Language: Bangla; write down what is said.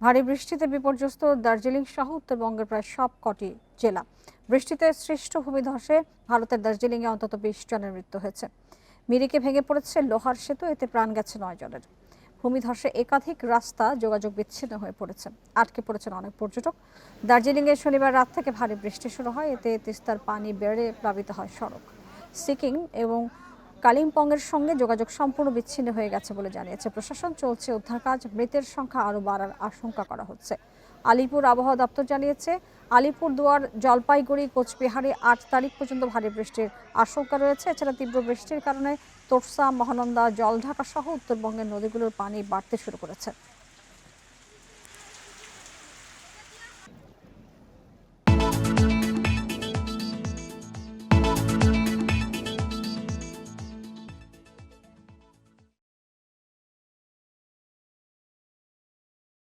ভারী বৃষ্টিতে বিপর্যস্ত দার্জিলিং সহ উত্তরবঙ্গের প্রায় সবকটি জেলা। বৃষ্টিতে সৃষ্ট ভূমিধসে ভারতের দার্জিলিংয়ে অন্তত 20 জনের মৃত্যু হয়েছে। মিরিকে ভেঙে পড়েছে লোহার সেতু, এতে প্রাণ গেছে 9 জনের। ভূমিধসে একাধিক রাস্তা যোগাযোগ বিচ্ছিন্ন হয়ে পড়েছে, আটকে পড়েছেন অনেক পর্যটক। দার্জিলিংয়ে শনিবার রাত থেকে ভারী বৃষ্টি শুরু হয়, এতে তিস্তার পানি বেড়ে প্লাবিত হয় সড়ক। সিকিম এবং কালিম্পংয়ের সঙ্গে যোগাযোগ সম্পূর্ণ বিচ্ছিন্ন হয়ে গেছে বলে জানিয়েছে প্রশাসন। চলছে উদ্ধার কাজ, মৃতের সংখ্যা আরও বাড়ার আশঙ্কা করা হচ্ছে। আলিপুর আবহাওয়া দপ্তর জানিয়েছে, আলিপুরদুয়ার, জলপাইগুড়ি, কোচবিহারে 8 তারিখ পর্যন্ত ভারী বৃষ্টির আশঙ্কা রয়েছে। এছাড়া তীব্র বৃষ্টির কারণে তোরসা, মহানন্দা, জলঢাকা সহ উত্তরবঙ্গের নদীগুলোর পানি বাড়তে শুরু করেছে।